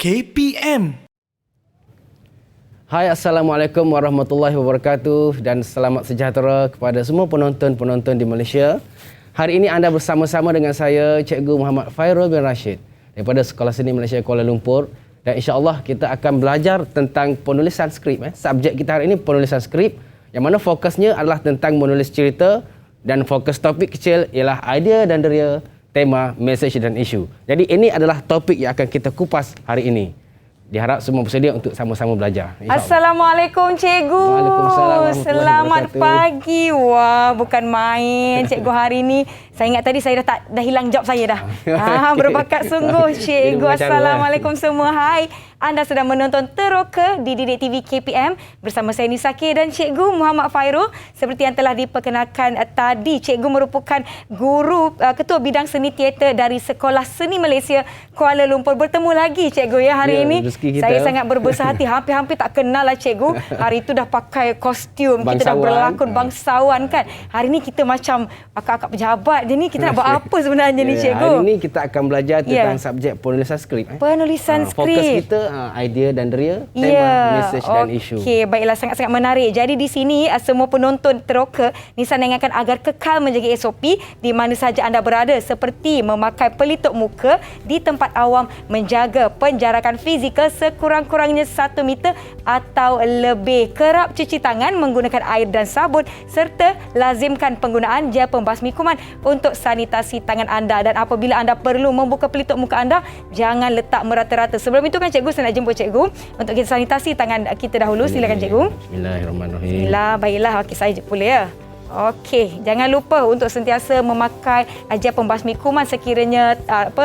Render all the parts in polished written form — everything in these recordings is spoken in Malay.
KPM. Hai, Assalamualaikum warahmatullahi wabarakatuh dan selamat sejahtera kepada semua penonton-penonton di Malaysia. Hari ini anda bersama-sama dengan saya, Cikgu Muhammad Fairul bin Rashid daripada Sekolah Seni Malaysia Kuala Lumpur, dan insya-Allah kita akan belajar tentang penulisan skrip. Subjek kita hari ini penulisan skrip, yang mana fokusnya adalah tentang menulis cerita dan fokus topik kecil ialah idea dan deria, tema, message dan isu. Jadi ini adalah topik yang akan kita kupas hari ini. Diharap semua bersedia untuk sama-sama belajar. Assalamualaikum Cikgu. Waalaikumsalam. Selamat pagi. Wah, bukan main Cikgu hari ni. Saya ingat tadi saya dah hilang job saya dah. Berbakat sungguh Cikgu. Assalamualaikum semua. Hai. Anda sedang menonton Teroka di Didik TV KPM bersama saya Nisaki dan Cikgu Muhammad Fairul. Seperti yang telah diperkenalkan tadi, Cikgu merupakan guru Ketua Bidang Seni Teater dari Sekolah Seni Malaysia Kuala Lumpur. Bertemu lagi Cikgu ya hari ini. Saya sangat berbesar hati. Hampir-hampir tak kenal lah Cikgu. Hari itu dah pakai kostum. Bangsawan. Kita dah berlakon bangsawan kan. Hari ini kita macam akak-akak pejabat. Jadi kita nak buat apa sebenarnya ni Cikgu? Hari ini kita akan belajar tentang subjek penulisan skrip. Penulisan skrip. Fokus kita idea dan deria, tema, message dan isu. Okey, baiklah, sangat-sangat menarik. Jadi di sini semua penonton Teroka Nisa ingatkan agar kekal menjaga SOP di mana sahaja anda berada, seperti memakai pelitup muka di tempat awam, menjaga penjarakan fizikal sekurang-kurangnya 1 meter atau lebih, kerap cuci tangan menggunakan air dan sabun, serta lazimkan penggunaan gel pembasmi kuman untuk sanitasi tangan anda. Dan apabila anda perlu membuka pelitup muka anda, jangan letak merata-rata. Sebelum itu kan Cikgu, saya nak jemput Cikgu untuk kita sanitasi tangan kita dahulu. Silakan Cikgu. Bismillahirrahmanirrahim. Bismillah, baiklah. Okey, saya pula ya. Okey, jangan lupa untuk sentiasa memakai gel pembasmi kuman sekiranya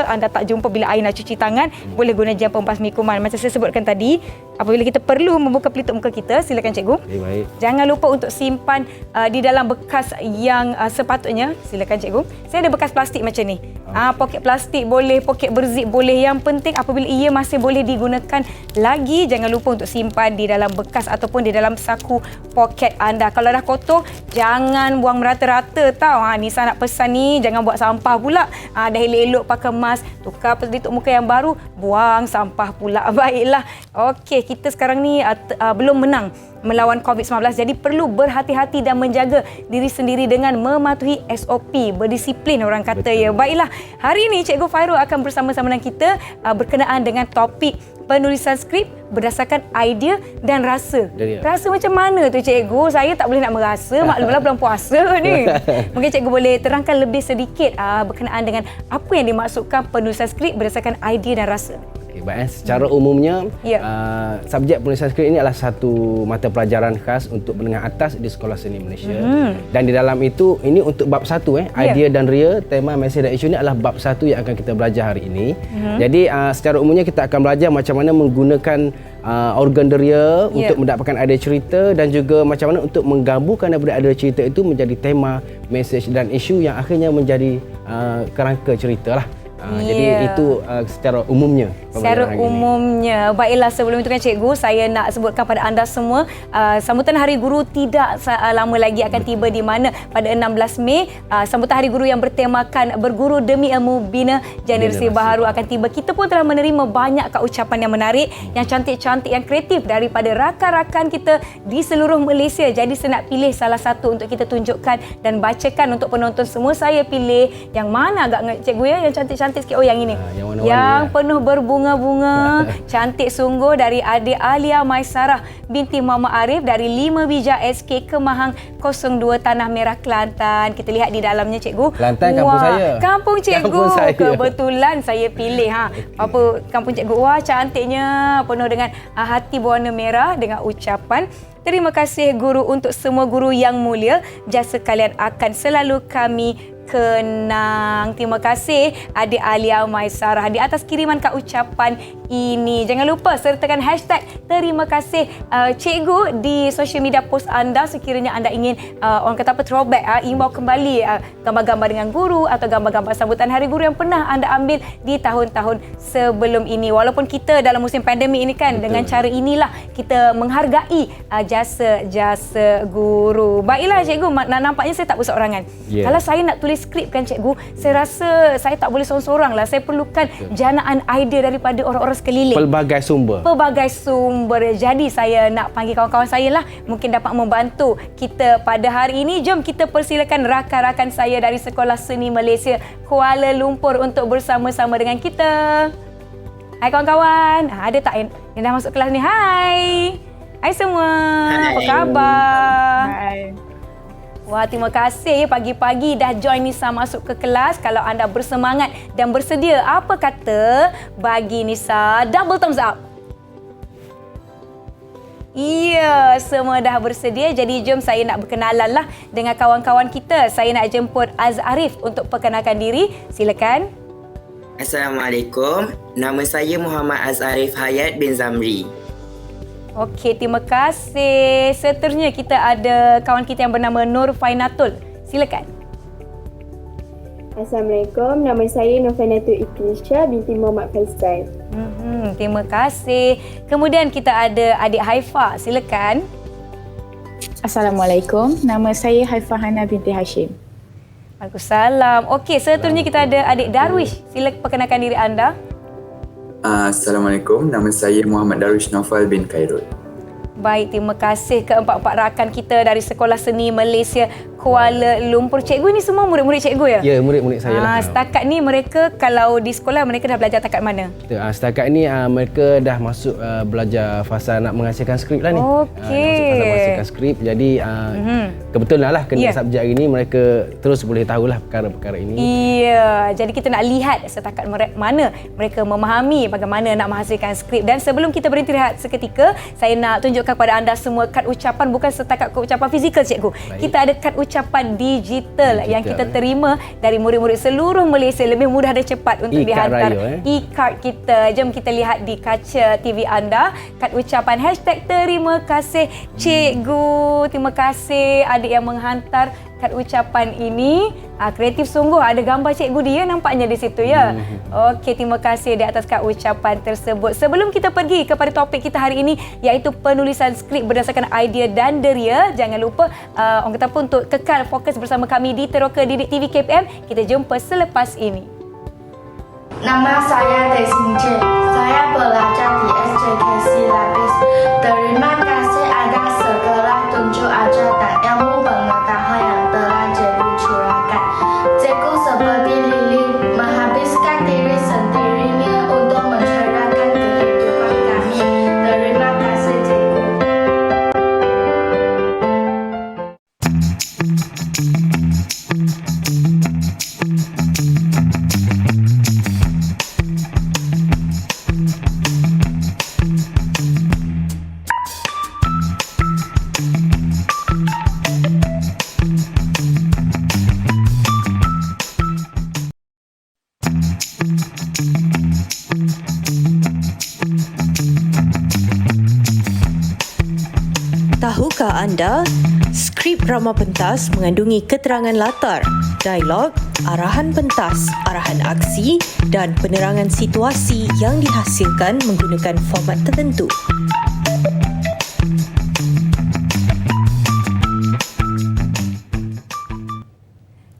anda tak jumpa bila air nak cuci tangan, boleh guna gel pembasmi kuman. Macam saya sebutkan tadi, apabila kita perlu membuka pelitup muka kita, silakan Cikgu. Baik. Jangan lupa untuk simpan di dalam bekas yang sepatutnya. Silakan Cikgu. Saya ada bekas plastik macam ni. Poket plastik boleh, poket berzip boleh. Yang penting apabila ia masih boleh digunakan lagi, jangan lupa untuk simpan di dalam bekas ataupun di dalam saku poket anda. Kalau dah kotor, jangan buang merata-rata tau. Nisa nak pesan ni, jangan buat sampah pula. Dah elok-elok pakai mask, tukar pelitup muka yang baru, buang sampah pula. Baiklah. Okey, kita sekarang ni belum menang melawan COVID-19. Jadi perlu berhati-hati dan menjaga diri sendiri dengan mematuhi SOP, berdisiplin orang kata. Betul. Ya. Baiklah, hari ini Cikgu Fairul akan bersama-sama dengan kita berkenaan dengan topik penulisan skrip berdasarkan idea dan rasa. Rasa macam mana tu Cikgu? Saya tak boleh nak merasa, maklumlah bulan puasa ni. Mungkin Cikgu boleh terangkan lebih sedikit berkenaan dengan apa yang dimaksudkan penulisan skrip berdasarkan idea dan rasa. Okay, baik. Secara umumnya, subjek penulisan skrip ini adalah satu mata pelajaran khas untuk menengah atas di Sekolah Seni Malaysia. Dan di dalam itu, ini untuk bab 1, idea dan deria, tema, message dan isu ini adalah bab 1 yang akan kita belajar hari ini. Jadi secara umumnya kita akan belajar macam mana menggunakan organ deria untuk mendapatkan idea cerita, dan juga macam mana untuk menggabungkan daripada idea cerita itu menjadi tema, message dan isu yang akhirnya menjadi kerangka cerita lah. Jadi itu secara umumnya. Secara umumnya. Baiklah, sebelum itu kan Cikgu, saya nak sebutkan pada anda semua, sambutan Hari Guru tidak lama lagi akan tiba, di mana pada 16 Mei sambutan Hari Guru yang bertemakan berguru demi ilmu bina generasi baharu akan tiba. Kita pun telah menerima banyak ucapan yang menarik, yang cantik-cantik, yang kreatif daripada rakan-rakan kita di seluruh Malaysia. Jadi saya nak pilih salah satu untuk kita tunjukkan dan bacakan untuk penonton semua. Saya pilih yang mana agak Cikgu ya, yang cantik-cantik sikit. Oh, yang ini. Yang penuh berbunga-bunga. Cantik sungguh, dari adik Alia Maisarah binti Muhammad Arif dari 5 Bijak SK Kemahang 02 Tanah Merah Kelantan. Kita lihat di dalamnya Cikgu. Kelantan kampung saya. Kampung Cikgu. Kampung saya. Kebetulan saya pilih apa kampung Cikgu. Wah, cantiknya, penuh dengan hati berwarna merah dengan ucapan, terima kasih guru untuk semua guru yang mulia. Jasa kalian akan selalu kami kenang. Terima kasih adik Alia Maisarah di atas kiriman ucapan ini. Jangan lupa sertakan hashtag terima kasih Cikgu di social media post anda sekiranya anda ingin orang kata throwback, imbau kembali gambar-gambar dengan guru atau gambar-gambar sambutan Hari Guru yang pernah anda ambil di tahun-tahun sebelum ini. Walaupun kita dalam musim pandemik ini kan, dengan cara inilah kita menghargai jasa-jasa guru. Baiklah Cikgu, nampaknya saya tak berseorangan. Kalau saya nak tulis skrip kan cikgu, saya rasa saya tak boleh seorang-seorang lah. Saya perlukan janaan idea daripada orang-orang sekeliling. Pelbagai sumber. Jadi saya nak panggil kawan-kawan saya lah, mungkin dapat membantu kita pada hari ini. Jom kita persilakan rakan-rakan saya dari Sekolah Seni Malaysia Kuala Lumpur untuk bersama-sama dengan kita. Hai kawan-kawan. Ada tak yang dah masuk kelas ni? Hai. Hai semua. Hai. Apa khabar? Hai. Wah, terima kasih pagi-pagi dah join Nisa masuk ke kelas. Kalau anda bersemangat dan bersedia, apa kata bagi Nisa double thumbs up? Ya, semua dah bersedia. Jadi jom saya nak berkenalan lah dengan kawan-kawan kita. Saya nak jemput Azarif untuk perkenalkan diri. Silakan. Assalamualaikum. Nama saya Muhammad Azarif Hayat bin Zamri. Okey, terima kasih. Seterusnya kita ada kawan kita yang bernama Nur Fainatul. Silakan. Assalamualaikum. Nama saya Nurfainatul Iklisha binti Muhammad Faisal. Terima kasih. Kemudian kita ada adik Haifa. Silakan. Assalamualaikum. Nama saya Haifah Hana binti Hashim. Waalaikumsalam. Okey, seterusnya kita ada adik Darwish. Sila perkenalkan diri anda. Assalamualaikum. Nama saya Muhammad Darwish Naufal bin Khairul. Baik, terima kasih keempat-empat rakan kita dari Sekolah Seni Malaysia Kuala Lumpur. Cikgu ni semua murid-murid cikgu ya? Ya, murid-murid saya lah. Setakat ni mereka kalau di sekolah mereka dah belajar takat mana? Setakat ni mereka dah masuk belajar fasa nak menghasilkan skrip lah ni. Okey. Masuk fasa menghasilkan skrip. Jadi kebetulan lah kena subjek ini mereka terus boleh tahulah perkara-perkara ini. Ya, jadi kita nak lihat setakat mana mereka memahami bagaimana nak menghasilkan skrip. Dan sebelum kita berhenti rehat seketika, saya nak tunjukkan kepada anda semua kad ucapan, bukan setakat kad ucapan fizikal cikgu. Baik. Kita ada kad ucapan digital yang kita terima dari murid-murid seluruh Malaysia, lebih mudah dan cepat untuk dihantar e-card kita. Jom kita lihat di kaca TV anda kad ucapan #terima kasih cikgu. Terima kasih adik yang menghantar kad ucapan ini. Kreatif sungguh, ada gambar cikgu dia nampaknya di situ ya. Okey, terima kasih di atas kad ucapan tersebut. Sebelum kita pergi kepada topik kita hari ini iaitu penulisan skrip berdasarkan idea dan deria, jangan lupa orang kata apa untuk kekal fokus bersama kami di Teroka Didik TV KPM. Kita jumpa selepas ini. Nama saya Desmond. Saya belajar di SJKC Lapis. Terima kasih atas segala tunjuk ajar dan ilmu pengetahuan yang telah cikgu curahkan. Cikgu seperti lilin menghabiskan diri sendirinya untuk mencerahkan kehidupan kami. Terima kasih cikgu. Tahukah anda, skrip drama pentas mengandungi keterangan latar, dialog, arahan pentas, arahan aksi dan penerangan situasi yang dihasilkan menggunakan format tertentu.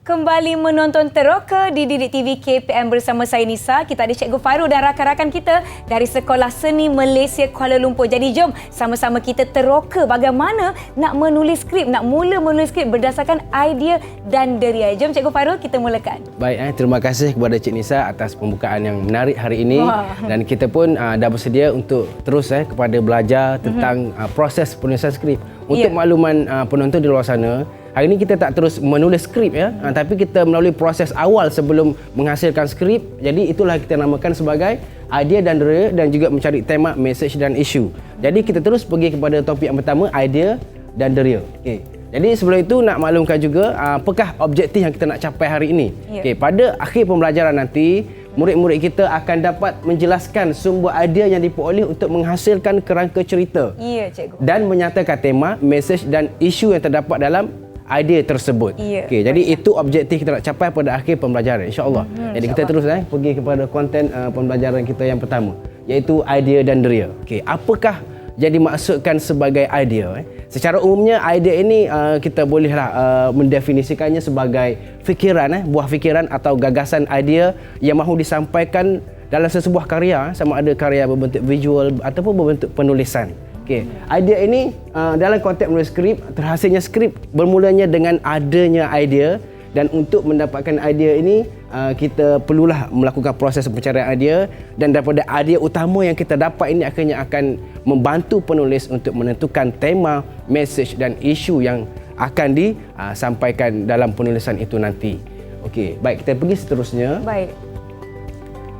Kembali menonton Teroka di Didik TV KPM bersama saya Nisa. Kita ada Cikgu Fairul dan rakan-rakan kita dari Sekolah Seni Malaysia Kuala Lumpur. Jadi jom sama-sama kita teroka bagaimana nak menulis skrip, nak mula menulis skrip berdasarkan idea dan deria. Jom Cikgu Fairul, kita mulakan. Baik, terima kasih kepada Cik Nisa atas pembukaan yang menarik hari ini. Dan kita pun dah bersedia untuk terus kepada belajar tentang proses penulisan skrip. Untuk makluman penonton di luar sana, hari ini kita tak terus menulis skrip tapi kita melalui proses awal sebelum menghasilkan skrip. Jadi itulah kita namakan sebagai idea dan deria dan juga mencari tema, message dan isu. Jadi kita terus pergi kepada topik yang pertama, idea dan deria. Okey. Jadi sebelum itu nak maklumkan juga apakah objektif yang kita nak capai hari ini. Okey, pada akhir pembelajaran nanti murid-murid kita akan dapat menjelaskan sumber idea yang diperoleh untuk menghasilkan kerangka cerita. Ya, cikgu. Dan menyatakan tema, message dan isu yang terdapat dalam idea tersebut. Okey, jadi itu objektif kita nak capai pada akhir pembelajaran insya-Allah. Jadi kita terus pergi kepada konten pembelajaran kita yang pertama iaitu idea dan deria. Okey, apakah dimaksudkan sebagai idea. Secara umumnya idea ini kita bolehlah mendefinisikannya sebagai fikiran, buah fikiran atau gagasan idea yang mahu disampaikan dalam sesebuah karya, sama ada karya berbentuk visual ataupun berbentuk penulisan. Okey, idea ini dalam konteks menulis skrip, terhasilnya skrip bermulanya dengan adanya idea, dan untuk mendapatkan idea ini kita perlulah melakukan proses pencarian idea, dan daripada idea utama yang kita dapat ini akhirnya akan membantu penulis untuk menentukan tema, mesej dan isu yang akan disampaikan dalam penulisan itu nanti. Okey, baik, kita pergi seterusnya. Baik.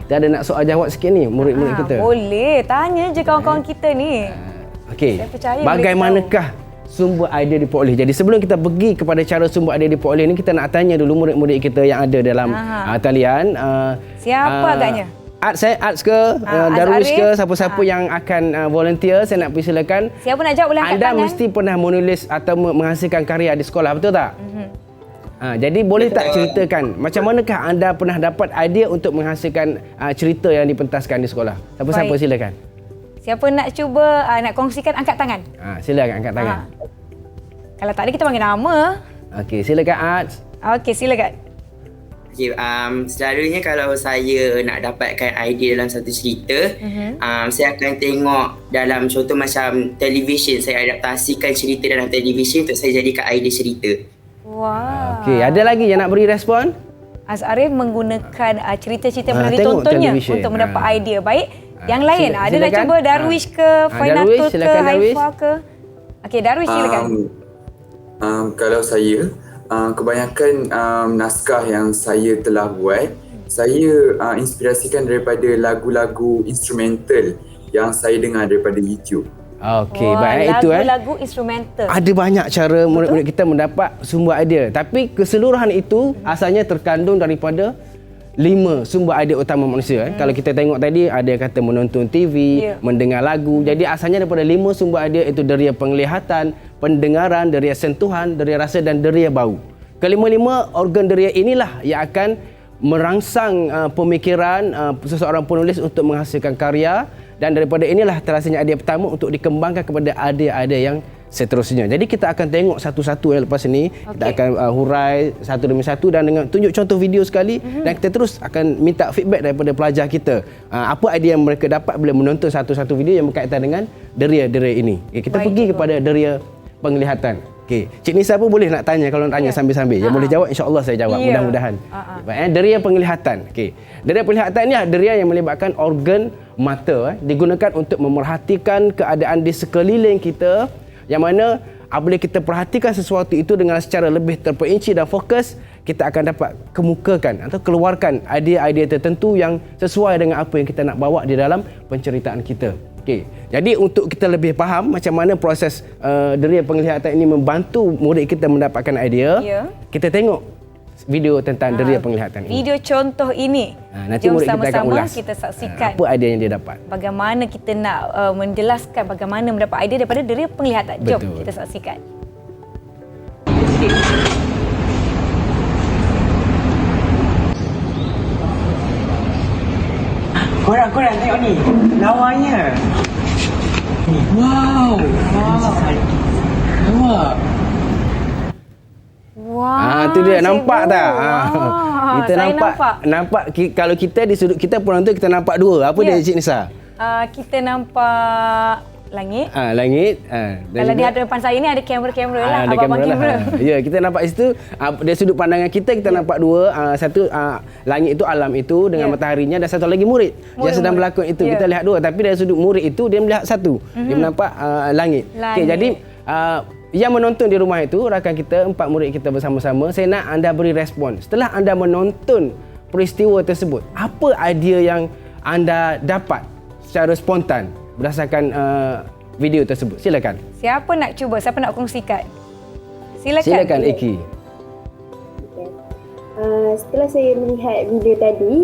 Kita ada nak soal jawab sikit ni murid-murid kita. Boleh, tanya je kawan-kawan kita ni. Okey, Saya percaya bagaimanakah sumber idea diperoleh? Jadi sebelum kita pergi kepada cara sumber idea diperoleh ni, kita nak tanya dulu murid-murid kita yang ada dalam talian. Siapa agaknya? Arts ke, Darwish ke, siapa-siapa yang akan volunteer, saya nak persilakan. Siapa nak jawab boleh angkat Anda tangan. mesti pernah menulis atau menghasilkan karya di sekolah, betul tak? Jadi boleh tak ceritakan macam manakah anda pernah dapat idea untuk menghasilkan cerita yang dipentaskan di sekolah? Siapa-siapa silakan. Siapa nak cuba nak kongsikan, angkat tangan. Silakan angkat tangan. Kalau tak ada kita panggil nama. Okey, silakan Arts. Okey, silakan. Okay, selalunya kalau saya nak dapatkan idea dalam satu cerita, saya akan tengok dalam contoh macam televisyen, saya adaptasikan cerita dalam televisyen untuk saya jadikan idea cerita. Wah. Okey, ada lagi yang nak beri respon? Azarif menggunakan cerita-cerita yang pernah tengok ditontonnya televisyen. untuk mendapat idea. Baik, yang lain ada nak silakan. cuba Darwish ke, Fainatul Darwish, ke, silakan, Darwish. Haifa ke? Okey, Darwish silakan. Kalau saya, kebanyakan naskah yang saya telah buat, saya inspirasikan daripada lagu-lagu instrumental yang saya dengar daripada YouTube. Okey, baik, itu lagu-lagu instrumental. ada banyak cara murid-murid kita mendapat sumber idea, tapi keseluruhan itu asalnya terkandung daripada 5 sumber idea utama manusia. Kalau kita tengok tadi, ada yang kata menonton TV, mendengar lagu. Jadi asalnya daripada 5 sumber idea itu, deria penglihatan, pendengaran, deria sentuhan, deria rasa dan deria bau. Kelima-lima organ deria inilah yang akan merangsang pemikiran seseorang penulis untuk menghasilkan karya, dan daripada inilah terhasilnya idea pertama untuk dikembangkan kepada idea-idea yang seterusnya. Jadi kita akan tengok satu-satu lepas ini. Kita akan hurai satu demi satu dan dengan tunjuk contoh video sekali, dan kita terus akan minta feedback daripada pelajar kita. Apa idea yang mereka dapat bila menonton satu-satu video yang berkaitan dengan deria-deria ini. Kita pergi kepada deria penglihatan. Okey, Cik Nisa pun boleh nak tanya, kalau nak tanya sambil-sambil. Yang boleh jawab, insya-Allah saya jawab. Mudah-mudahan. Deria penglihatan. Okey. Deria penglihatan ni deria yang melibatkan organ mata, digunakan untuk memerhatikan keadaan di sekeliling kita, yang mana apabila kita perhatikan sesuatu itu dengan secara lebih terperinci dan fokus, kita akan dapat kemukakan atau keluarkan idea-idea tertentu yang sesuai dengan apa yang kita nak bawa di dalam penceritaan kita. Okey. Jadi untuk kita lebih faham macam mana proses deria penglihatan ini membantu murid kita mendapatkan idea, kita tengok video tentang deria penglihatan ini. Video contoh ini. Nanti Jom murid kita akan sama-sama ulas kita saksikan apa idea yang dia dapat. bagaimana kita nak menjelaskan bagaimana mendapat idea daripada deria penglihatan. Jom Betul. kita saksikan. Korang tengok ni, lawanya. Wow. Nampak? Wah. Tu dia, nampak tak? Kita saya nampak kalau kita di sudut kita penonton, kita nampak dua. Apa dia, Cik Nisa? Kita nampak langit. Langit. Kalau di hadapan saya ni ada kamera-kamera lah. Ada abang-abang kamera. Ya, kita nampak situ dari sudut pandangan kita nampak dua. Satu langit itu, alam itu dengan mataharinya, dan satu lagi murid yang sedang berlakon itu. Kita lihat dua, tapi dari sudut murid itu dia melihat satu. Dia menampak langit. Okey, jadi yang menonton di rumah itu, rakan kita, 4 murid kita bersama-sama, saya nak anda beri respon. Setelah anda menonton peristiwa tersebut, apa idea yang anda dapat secara spontan berdasarkan video tersebut? Silakan. Siapa nak cuba? Siapa nak kongsikan? Silakan Eki. Setelah saya melihat video tadi,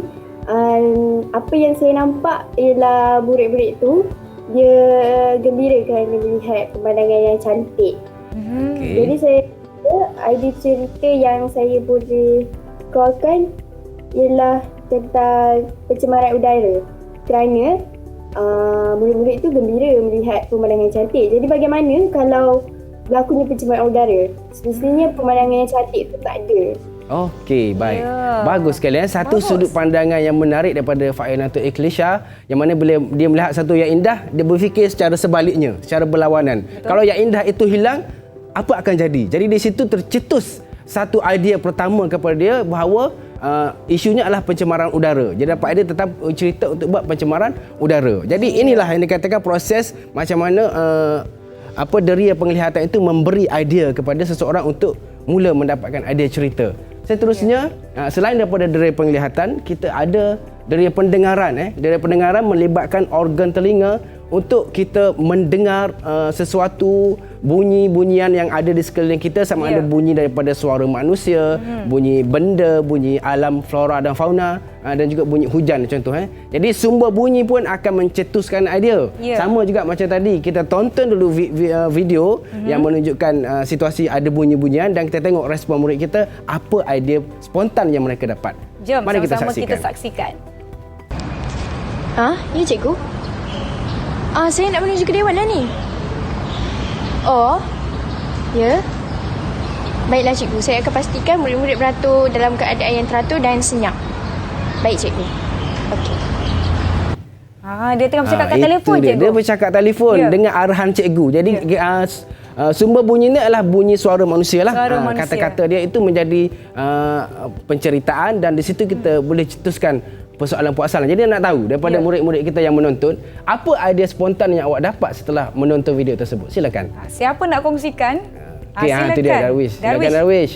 apa yang saya nampak ialah murid-murid tu dia gembira kerana melihat pemandangan yang cantik. Jadi saya idea cerita yang saya boleh keluarkan ialah tentang pencemaran udara, kerana murid-murid tu gembira melihat pemandangan cantik. Jadi bagaimana kalau berlakunya pencemaran udara? Semestinya pemandangan yang cantik tu tak ada. Okey, baik. Bagus sekali. Satu sudut pandangan yang menarik daripada Fainatul Ikhlisha, yang mana bila dia melihat satu yang indah, dia berfikir secara sebaliknya, secara berlawanan. Betul. Kalau yang indah itu hilang, apa akan jadi? Jadi di situ tercetus satu idea pertama kepada dia bahawa isunya adalah pencemaran udara. Jadi dapat dia tetap cerita untuk buat pencemaran udara. Jadi inilah yang dikatakan proses macam mana deria penglihatan itu memberi idea kepada seseorang untuk mula mendapatkan idea cerita. Seterusnya, selain daripada deria penglihatan, kita ada deria pendengaran. Deria pendengaran melibatkan organ telinga untuk kita mendengar sesuatu bunyi-bunyian yang ada di sekeliling kita, sama ada bunyi daripada suara manusia, bunyi benda, bunyi alam flora dan fauna, dan juga bunyi hujan contoh. Jadi sumber bunyi pun akan mencetuskan idea. Sama juga macam tadi, kita tonton dulu video yang menunjukkan situasi ada bunyi-bunyian dan kita tengok respon murid kita, apa idea spontan yang mereka dapat. Jom mari sama-sama kita saksikan. Ya cikgu? Saya nak menuju ke Dewan lah ni. Oh, ya. Baiklah cikgu, saya akan pastikan murid-murid beratur dalam keadaan yang teratur dan senyap. Baik cikgu. Okey. Dia tengah bercakap kat telefon cikgu. Dia bercakap telefon dengan arahan cikgu. Jadi sumber bunyi ni adalah bunyi suara manusia lah. Kata-kata dia itu menjadi penceritaan dan di situ kita boleh cetuskan persoalan puasan. Jadi nak tahu daripada murid-murid kita yang menonton, apa idea spontan yang awak dapat setelah menonton video tersebut? Silakan. Siapa nak kongsikan? Silakan. Itu dia Darwish. Silakan Darwish.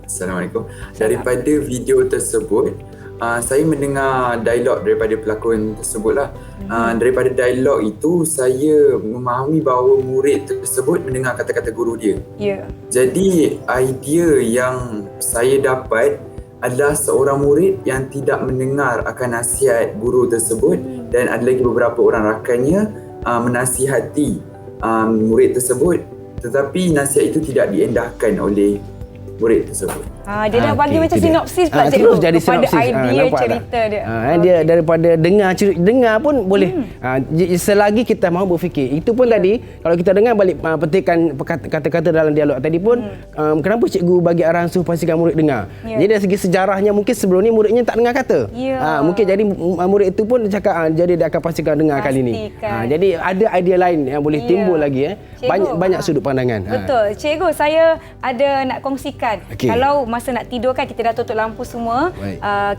Assalamualaikum. Daripada video tersebut, saya mendengar dialog daripada pelakon tersebutlah. Daripada dialog itu, saya memahami bahawa murid tersebut mendengar kata-kata guru dia. Jadi idea yang saya dapat adalah seorang murid yang tidak mendengar akan nasihat guru tersebut, dan ada lagi beberapa orang rakannya menasihati murid tersebut, tetapi nasihat itu tidak diendahkan oleh murid tersebut. Dia dah bagi macam sinopsis pula cikgu terus jadi kepada sinopsis. idea cerita dia. Dia daripada dengar pun boleh. Selagi kita mahu berfikir. Itu pun tadi kalau kita dengar balik petikan kata-kata dalam dialog tadi pun, kenapa cikgu bagi arahan suruh pastikan murid dengar. Jadi dari segi sejarahnya mungkin sebelum ni muridnya tak dengar kata. Mungkin jadi murid itu pun cakap jadi dia akan pastikan dengar kali ni. Jadi ada idea lain yang boleh timbul lagi. Banyak sudut pandangan. Betul. Cikgu, saya ada nak kongsikan. Kalau masa nak tidur kan kita dah tutup lampu semua,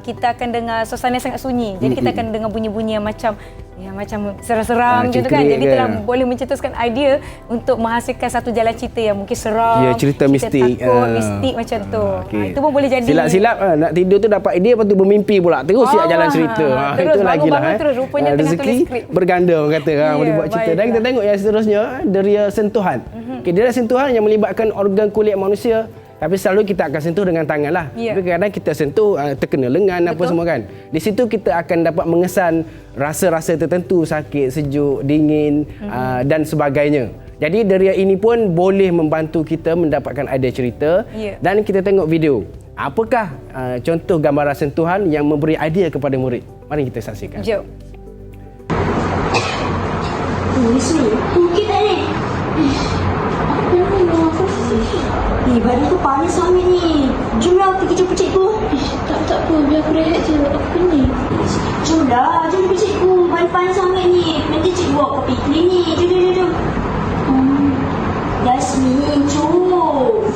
kita akan dengar suasana sangat sunyi. Jadi kita akan dengar bunyi-bunyi yang macam seram-seram macam tu kan. Jadi telah boleh mencetuskan idea untuk menghasilkan satu jalan cerita yang mungkin seram, cerita mistik, takut, mistik macam tu. Itu pun boleh jadi silap-silap nak tidur tu dapat idea, lepas tu bermimpi pula terus siap jalan cerita. Terus itu lagi lah terus rupanya tengah tulis skrip. Berganda orang kata boleh buat cerita. Dan kita tengok yang seterusnya, deria sentuhan. Deria sentuhan yang melibatkan organ kulit manusia. Tapi selalu kita akan sentuh dengan tangan lah. Tapi kadang-kadang kita sentuh terkena lengan apa semua kan. Di situ kita akan dapat mengesan rasa-rasa tertentu, sakit, sejuk, dingin dan sebagainya. Jadi deria ini pun boleh membantu kita mendapatkan idea cerita. Dan kita tengok video. Apakah contoh gambaran sentuhan yang memberi idea kepada murid? Mari kita saksikan. Jom. Ni bukit tak ni? Badan tu panas sangat ni. Jom lah pergi jumpa cikgu. Tak apa, biar aku rehat je. Aku pening. Jom jumpa cikgu. Badan panas sangat ni. Nanti cikgu bawa kopi klinik. Jom. Yasmin, jom.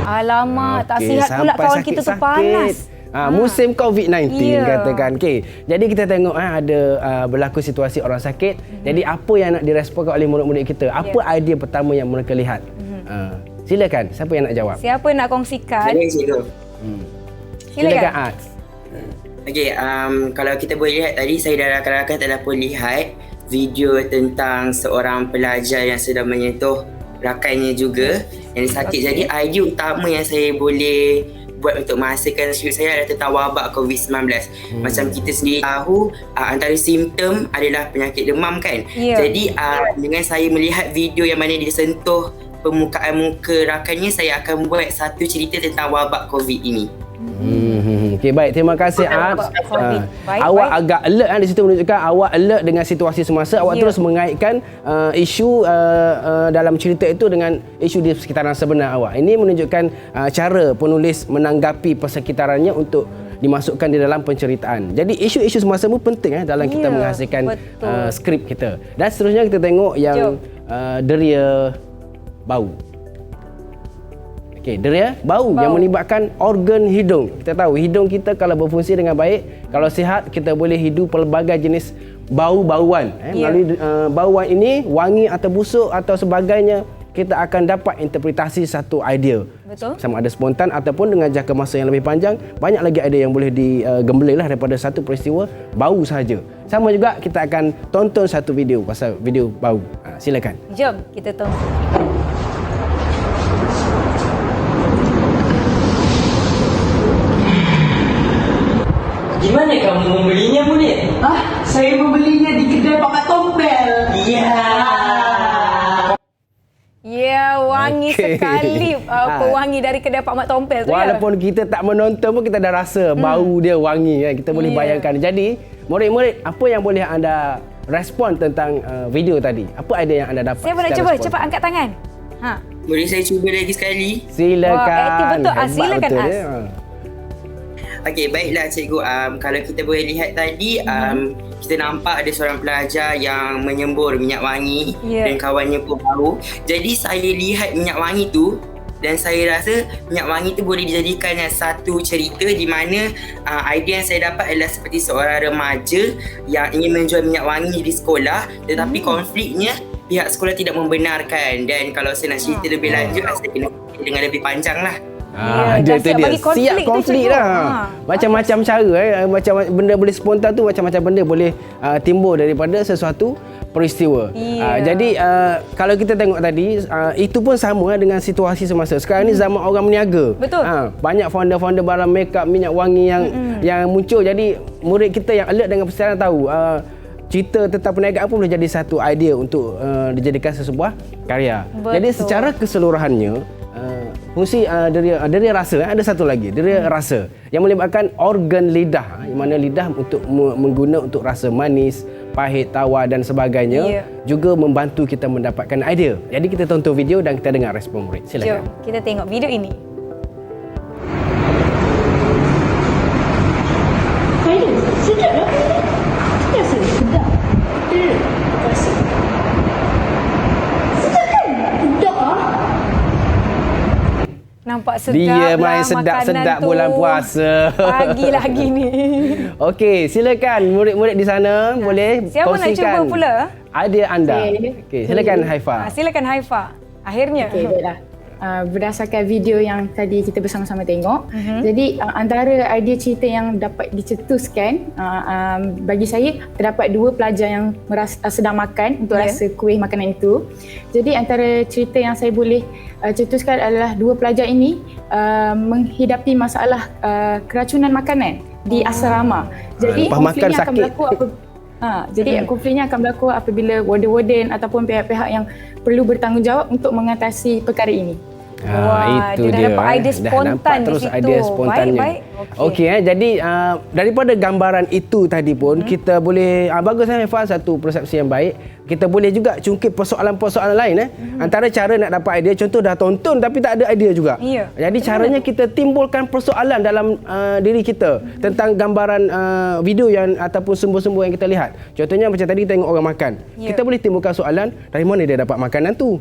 Alamak, tak sihat pula kawan kita tu panas. Musim COVID-19 katakan. Jadi kita tengok ada berlaku situasi orang sakit. Jadi apa yang nak diresponkan oleh murid-murid kita? Apa idea pertama yang mereka lihat? Silakan, siapa yang nak jawab? Siapa nak kongsikan? Silakan Arts. Kalau kita boleh lihat tadi, saya dan rakan-rakan telah pun lihat video tentang seorang pelajar yang sedang menyentuh rakannya juga yang sakit. Jadi idea utama yang saya boleh buat untuk menghasilkan skrip saya adalah tentang wabak COVID-19. Macam kita sendiri tahu, antara simptom adalah penyakit demam kan. Jadi dengan saya melihat video yang mana dia sentuh permukaan muka rakannya, saya akan buat satu cerita tentang wabak COVID ini. Okey, baik. Terima kasih Ars. Awak agak alert di situ, menunjukkan awak alert dengan situasi semasa. Awak terus mengaitkan isu dalam cerita itu dengan isu di sekitaran sebenar awak. Ini menunjukkan cara penulis menanggapi persekitarannya untuk dimasukkan di dalam penceritaan. Jadi isu-isu semasa pun penting dalam kita menghasilkan skrip kita. Dan seterusnya kita tengok yang deria bau. Okey, deria bau yang melibatkan organ hidung. Kita tahu hidung kita kalau berfungsi dengan baik, kalau sihat, kita boleh hidu pelbagai jenis bau-bauan. Melalui bauan ini, wangi atau busuk atau sebagainya, kita akan dapat interpretasi satu idea. Betul. Sama ada spontan ataupun dengan jangka masa yang lebih panjang. Banyak lagi idea yang boleh digembalilah daripada satu peristiwa bau sahaja. Sama juga kita akan tonton satu video pasal video bau. Silakan. Jom kita tonton. Gimana kamu membelinya, Munir? Saya membelinya di kedai Pak Mat Tompel. Ya. Ya, wangi sekali. Wangi dari kedai Pak Mat Tompel tu. Walaupun kita tak menonton pun kita dah rasa bau dia wangi. Kita boleh bayangkan. Jadi, murid-murid, apa yang boleh anda respon tentang video tadi? Apa idea yang anda dapat? Siapa nak cuba? Cepat angkat tangan. Boleh saya cuba lagi sekali? Silakan. Aktif betul. Silakan As. Okey, baiklah cikgu. Kalau kita boleh lihat tadi, kita nampak ada seorang pelajar yang menyembur minyak wangi dan kawannya pun bau. Jadi saya lihat minyak wangi tu dan saya rasa minyak wangi tu boleh dijadikan satu cerita di mana idea yang saya dapat adalah seperti seorang remaja yang ingin menjual minyak wangi di sekolah, tetapi konfliknya pihak sekolah tidak membenarkan. Dan kalau saya nak cerita lebih lanjut, saya kena dengan lebih panjang lah. Dia tu dia siap konflik dah. Macam-macam cara macam benda boleh spontan tu, macam-macam benda boleh timbul daripada sesuatu peristiwa. Jadi kalau kita tengok tadi, itu pun sama dengan situasi semasa. Sekarang ni zaman orang berniaga. Betul. Banyak founder-founder barang makeup, minyak wangi yang muncul. Jadi murid kita yang alert dengan persiaran tahu cerita tentang perniagaan pun boleh jadi satu idea untuk dijadikan sesebuah karya. Betul. Jadi secara keseluruhannya fungsi deria rasa, ada satu lagi deria rasa yang melibatkan organ lidah, di mana lidah untuk mengguna untuk rasa manis, pahit, tawar dan sebagainya, juga membantu kita mendapatkan idea. Jadi kita tonton video dan kita dengar respon murid. Silakan. Jom kita tengok video ini. Sedap lah. Rasa sedap. Rasa. Sedap kan? Sedap ah. Nampak sedap. Dia main sedap-sedap bulan puasa. Pagi lagi ni. Okey, silakan murid-murid di sana boleh siapa kongsikan. Siapa nak cuba pula? Idea anda. Okey, silakan Haifa. Silakan Haifa. Akhirnya. Okey, baiklah. Berdasarkan video yang tadi kita bersama-sama tengok, jadi antara idea cerita yang dapat dicetuskan, bagi saya terdapat dua pelajar yang sedang makan untuk rasa kuih makanan itu. Jadi antara cerita yang saya boleh cetuskan adalah dua pelajar ini menghidapi masalah keracunan makanan di asrama. Jadi konfliknya akan berlaku konfliknya akan berlaku apabila warden-warden ataupun pihak-pihak yang perlu bertanggungjawab untuk mengatasi perkara ini. Itu dia dapat idea spontan di situ. Idea spontannya. Baik. Okey, jadi daripada gambaran itu tadi pun kita boleh bagus Haifa, satu persepsi yang baik. Kita boleh juga cungkit persoalan-persoalan lain antara cara nak dapat idea, contoh dah tonton tapi tak ada idea juga. Jadi caranya kita timbulkan persoalan dalam diri kita tentang gambaran video yang ataupun sumber-sumber yang kita lihat. Contohnya macam tadi tengok orang makan. Kita boleh timbulkan soalan, dari mana dia dapat makanan tu?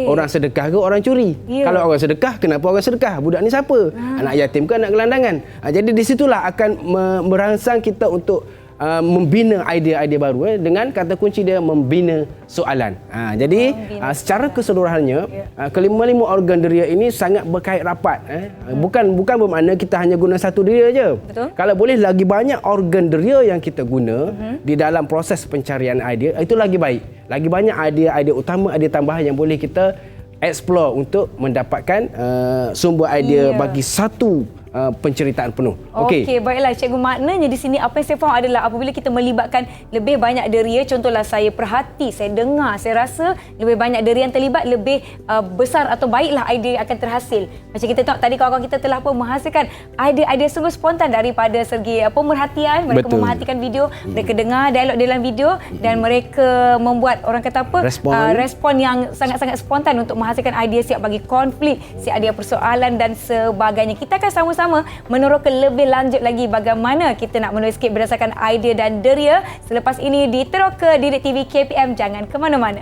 Orang sedekah ke orang curi? Kalau orang sedekah, kenapa orang sedekah? Budak ni siapa? Anak yatim ke anak gelandangan? Jadi di situlah akan merangsang kita untuk membina idea-idea baru dengan kata kunci dia membina soalan. Jadi secara keseluruhannya kelima-lima organ deria ini sangat berkait rapat. Bukan bermakna kita hanya guna satu deria je. Kalau boleh lagi banyak organ deria yang kita guna di dalam proses pencarian idea, itu lagi baik. Lagi banyak idea-idea utama, idea tambahan yang boleh kita explore untuk mendapatkan sumber idea bagi satu penceritaan penuh. Okey, baiklah cikgu. Maknanya di sini apa yang saya faham adalah apabila kita melibatkan lebih banyak deria, contohlah saya perhati, saya dengar, saya rasa lebih banyak deria yang terlibat, lebih besar atau baiklah idea akan terhasil. Macam kita tengok tadi kawan-kawan kita telah pun menghasilkan idea-idea sungguh spontan daripada segi pemerhatian, mereka memerhatikan video, mereka dengar dialog dalam video dan mereka membuat orang kata apa? Respon yang sangat-sangat spontan untuk menghasilkan idea, siap bagi konflik, siap ada persoalan dan sebagainya. Kita akan sama-sama meneroka lebih lanjut lagi bagaimana kita nak menulis skrip berdasarkan idea dan deria selepas ini di Teroka Didik TV KPM. Jangan ke mana-mana.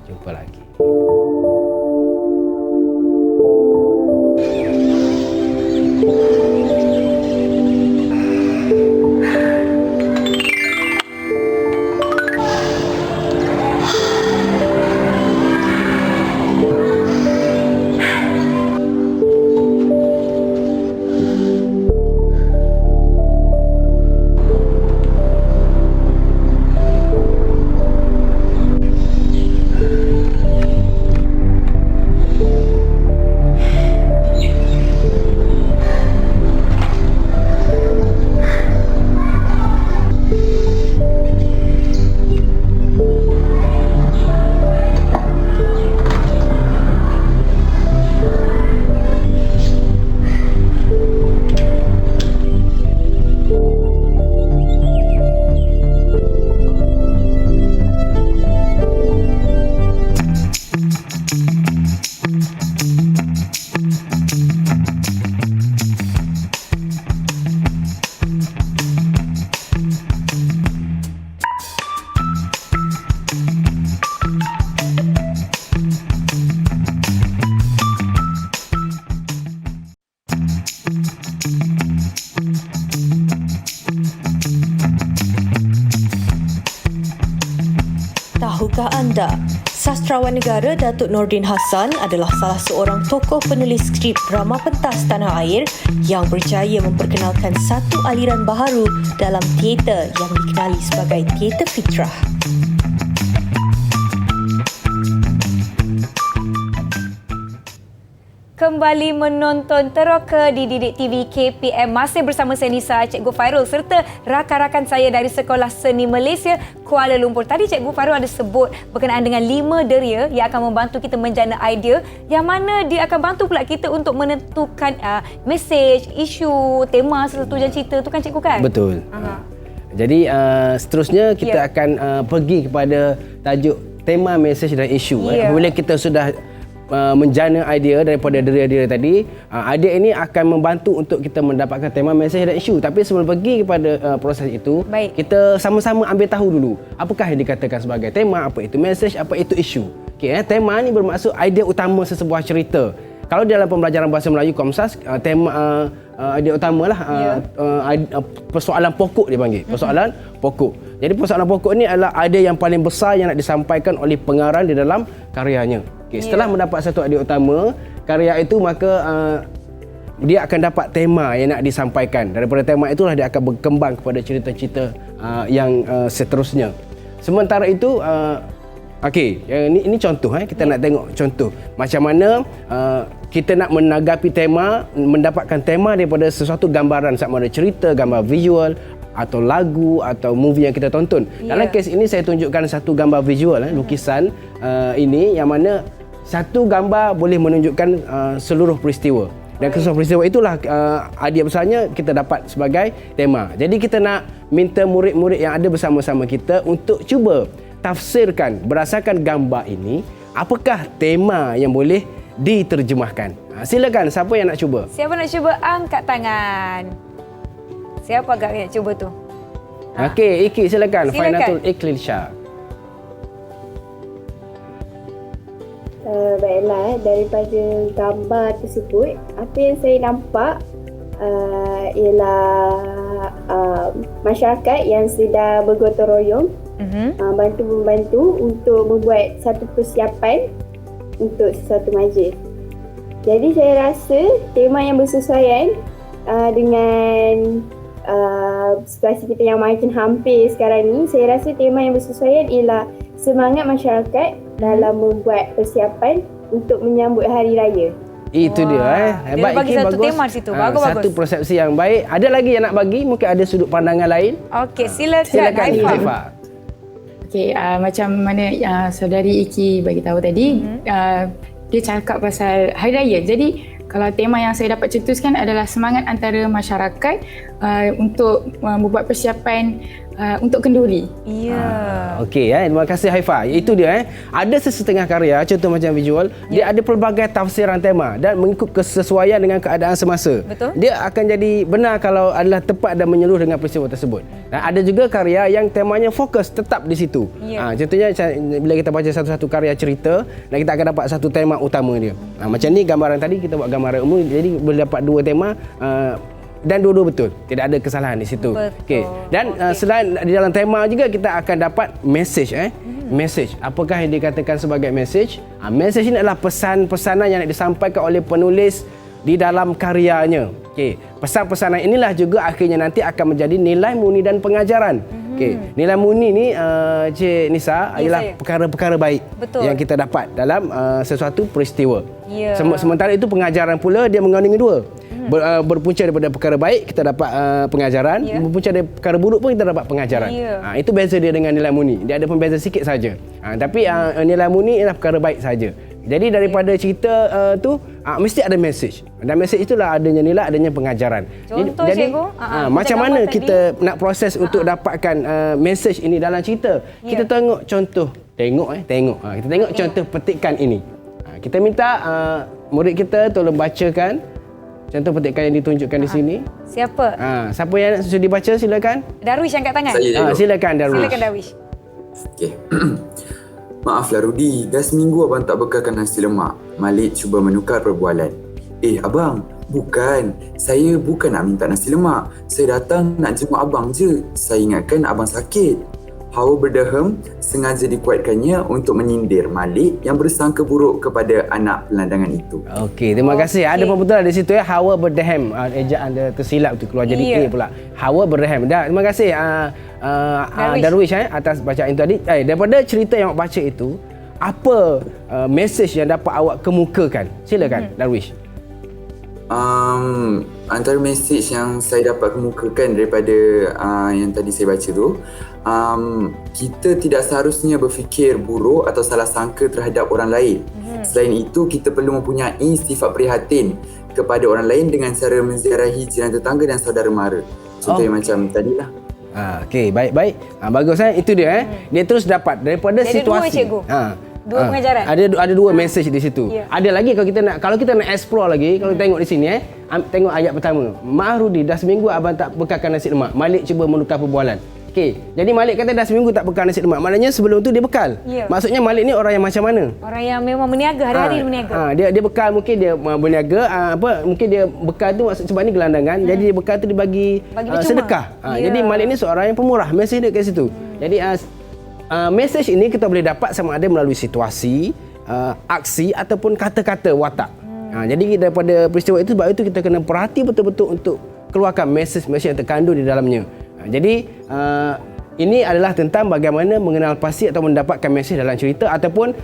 Jumpa lagi. Tahukah anda, sastrawan negara Datuk Nordin Hassan adalah salah seorang tokoh penulis skrip drama pentas tanah air yang berjaya memperkenalkan satu aliran baharu dalam teater yang dikenali sebagai teater fitrah. Kembali menonton Teroka di Didik TV KPM. Masih bersama saya Nisa, Cikgu Fairul serta rakan-rakan saya dari Sekolah Seni Malaysia Kuala Lumpur. Tadi Cikgu Fairul ada sebut berkenaan dengan 5 deria yang akan membantu kita menjana idea, yang mana dia akan bantu pula kita untuk menentukan mesej, isu, tema setujuan cerita tu kan Cikgu kan? Betul. Jadi seterusnya kita akan pergi kepada tajuk tema, mesej dan isu. Apabila kita sudah menjana idea daripada deria-deria tadi, idea ini akan membantu untuk kita mendapatkan tema, mesej dan isu. Tapi sebelum pergi kepada proses itu, kita sama-sama ambil tahu dulu apakah yang dikatakan sebagai tema, apa itu mesej, apa itu isu. Tema ni bermaksud idea utama sesebuah cerita. Kalau dalam pembelajaran bahasa Melayu Komsas, tema idea utamalah persoalan pokok dia panggil. Persoalan pokok. Jadi persoalan pokok ni adalah idea yang paling besar yang nak disampaikan oleh pengarang di dalam karyanya. Setelah mendapat satu idea utama karya itu, maka dia akan dapat tema yang nak disampaikan. Daripada tema itulah dia akan berkembang kepada cerita-cerita yang seterusnya. Sementara itu, ini contoh. Kita nak tengok contoh macam mana kita nak menanggapi tema, mendapatkan tema daripada sesuatu gambaran, sama ada cerita, gambar visual atau lagu atau movie yang kita tonton. Dalam kes ini saya tunjukkan satu gambar visual, lukisan ini yang mana satu gambar boleh menunjukkan seluruh peristiwa. Dan seluruh peristiwa itulah idea besarnya kita dapat sebagai tema. Jadi kita nak minta murid-murid yang ada bersama-sama kita untuk cuba tafsirkan berdasarkan gambar ini, apakah tema yang boleh diterjemahkan. Silakan, siapa yang nak cuba? Siapa nak cuba angkat tangan. Siapa agak nak cuba tu? Okey, Iki silakan. Fainatul Ikhlinsha. Baiklah, daripada gambar tersebut, apa yang saya nampak ialah masyarakat yang sedang bergotong royong, bantu-membantu untuk membuat satu persiapan untuk sesuatu majlis. Jadi saya rasa tema yang bersesuaian dengan situasi kita yang makin hampir sekarang ni, saya rasa tema yang bersesuaian ialah semangat masyarakat dalam membuat persiapan untuk menyambut hari raya. Itu dia. Dia bagi satu tema di situ. Bagus. Satu persepsi yang baik. Ada lagi yang nak bagi, mungkin ada sudut pandangan lain. Okey, silakan Haifah. Okey, macam mana saudari Iki bagi tahu tadi, dia cakap pasal Hari Raya. Jadi kalau tema yang saya dapat cetuskan adalah semangat antara masyarakat untuk membuat persiapan untuk kenduri. Ya. Okey, terima kasih Haifah. Itu dia. Ada sesetengah karya, contoh macam visual, dia ada pelbagai tafsiran tema dan mengikut kesesuaian dengan keadaan semasa. Betul. Dia akan jadi benar kalau adalah tepat dan menyeluruh dengan peristiwa tersebut. Dan ada juga karya yang temanya fokus tetap di situ. Contohnya bila kita baca satu-satu karya cerita, dan kita akan dapat satu tema utama dia. Macam ni gambaran tadi kita buat gambaran umum, jadi boleh dapat dua tema dan dua-dua betul. Tidak ada kesalahan di situ. Okey. Dan selain di dalam tema juga kita akan dapat message message. Apakah yang dikatakan sebagai message? Message ini adalah pesan-pesanan yang nak disampaikan oleh penulis di dalam karyanya. Okey. Pesan-pesanan inilah juga akhirnya nanti akan menjadi nilai murni dan pengajaran. Okey. Nilai murni ni Cik Nisa ialah perkara-perkara baik yang kita dapat dalam sesuatu peristiwa. Sementara itu pengajaran pula dia mengandungi dua. Berpunca daripada perkara baik kita dapat pengajaran, berpunca dari perkara buruk pun kita dapat pengajaran. Itu beza dia dengan nilai murni. Dia ada pembeza sikit saja. Tapi nilai murni ialah perkara baik saja. Jadi daripada cerita tu mesti ada message. Dan message itulah adanya nilai, adanya pengajaran. Contoh jadi cikgu, macam mana kita nak proses untuk dapatkan message ini dalam cerita? Kita tengok contoh, kita tengok contoh petikan ini. Kita minta murid kita tolong bacakan contoh petikan yang ditunjukkan di sini. Siapa? Siapa yang nak sudi baca, silakan. Darwish angkat tangan. Silakan Darwish. Silakan Darwish. Okey. Maaflah Rudi, dah seminggu abang tak bekalkan nasi lemak. Malik cuba menukar perbualan. Abang, bukan. Saya bukan nak minta nasi lemak. Saya datang nak jemput abang je. Saya ingatkan abang sakit. Hawa berdehem sengaja dikuatkannya untuk menyindir Malik yang bersangka buruk kepada anak pelandangan itu. Okey, terima kasih. Ada pembetulan di situ Hawa berdehem. Ejaan dia tersilap tu keluar jadi A pula. Hawa berdehem. Dah, terima kasih Darwish atas bacaan itu tadi. Daripada cerita yang awak baca itu, apa message yang dapat awak kemukakan? Silakan Darwish. Antara mesej yang saya dapat kemukakan daripada yang tadi saya baca tu, kita tidak seharusnya berfikir buruk atau salah sangka terhadap orang lain. Selain itu, kita perlu mempunyai sifat prihatin kepada orang lain dengan cara menziarahi jiran tetangga dan saudara mara. Contoh yang macam tadilah. Okey, baik. Bagus itu dia Dia terus dapat daripada jadi situasi. Dua cikgu. Dua pengajaran. Ada dua message di situ. Ada lagi kalau kita nak explore lagi, kalau tengok di sini tengok ayat pertama. Maaf Rudi, dah seminggu abang tak bekalkan nasi lemak. Malik cuba menukar perbualan. Okey, jadi Malik kata dah seminggu tak bekal nasi lemak. Maknanya sebelum tu dia bekal. Maksudnya Malik ni orang yang macam mana? Orang yang memang berniaga, hari-hari berniaga. Dia bekal, mungkin dia berniaga, mungkin dia bekal tu sebab ni gelandangan. Jadi dia bekal tu dibagi sedekah. Jadi Malik ni seorang yang pemurah. Mesej dia kat situ. Jadi mesej ini kita boleh dapat sama ada melalui situasi, aksi ataupun kata-kata watak. Jadi daripada peristiwa itu, sebab itu kita kena perhati betul-betul untuk keluarkan mesej yang terkandung di dalamnya. Jadi ini adalah tentang bagaimana mengenal pasti atau mendapatkan mesej dalam cerita ataupun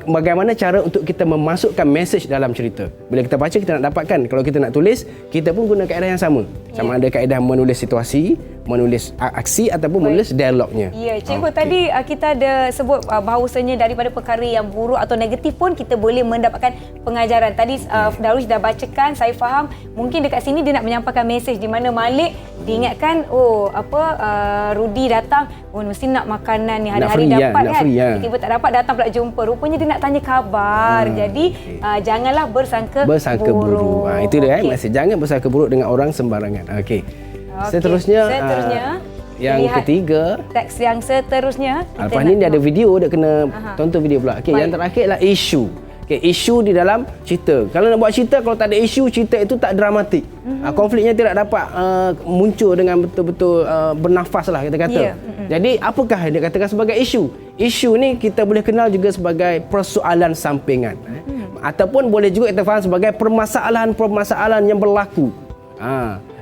bagaimana cara untuk kita memasukkan mesej dalam cerita. Bila kita baca, kita nak dapatkan. Kalau kita nak tulis, kita pun guna kaedah yang sama. Sama ada kaedah menulis situasi, menulis aksi ataupun menulis dialognya. Ya, cikgu tadi kita ada sebut bahawasanya daripada perkara yang buruk atau negatif pun kita boleh mendapatkan pengajaran. Tadi Darwish dah bacakan, saya faham mungkin dekat sini dia nak menyampaikan mesej di mana Malik diingatkan Rudi datang, mesti nak makanan ni hari-hari dapat kan. Tiba-tiba tak dapat, datang pula jumpa. Rupanya dia nak tanya khabar. Jadi janganlah bersangka buruk. Itu dia mesej, jangan bersangka buruk dengan orang sembarangan. Okey. Seterusnya yang ketiga, teks yang seterusnya lepas ni dia ada video, dia kena tonton video pula. Okey, yang terakhir adalah isu. Okey, isu di dalam cerita. Kalau nak buat cerita, kalau tak ada isu, cerita itu tak dramatik. Konfliknya tidak dapat muncul dengan betul-betul bernafas lah kita kata. Jadi apakah yang dikatakan sebagai isu? Isu ni kita boleh kenal juga sebagai persoalan sampingan. Ataupun boleh juga kita faham sebagai permasalahan-permasalahan yang berlaku.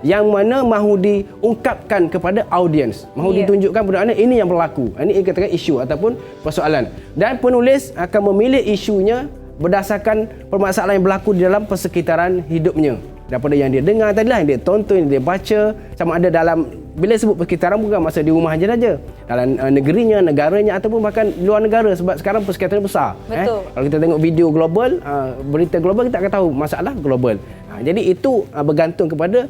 Yang mana mahu diungkapkan kepada audiens, mahu ditunjukkan kepada anda ini yang berlaku. Ini dikatakan isu ataupun persoalan. Dan penulis akan memilih isunya berdasarkan permasalahan yang berlaku di dalam persekitaran hidupnya. Daripada yang dia dengar tadi lah, yang dia tonton, yang dia baca, sama ada dalam, bila sebut persekitaran bukan masa di rumah saja, dalam negerinya, negaranya ataupun bahkan luar negara, sebab sekarang persekitaran besar. Betul. Kalau kita tengok video global, berita global, kita akan tahu masalah global. Jadi itu bergantung kepada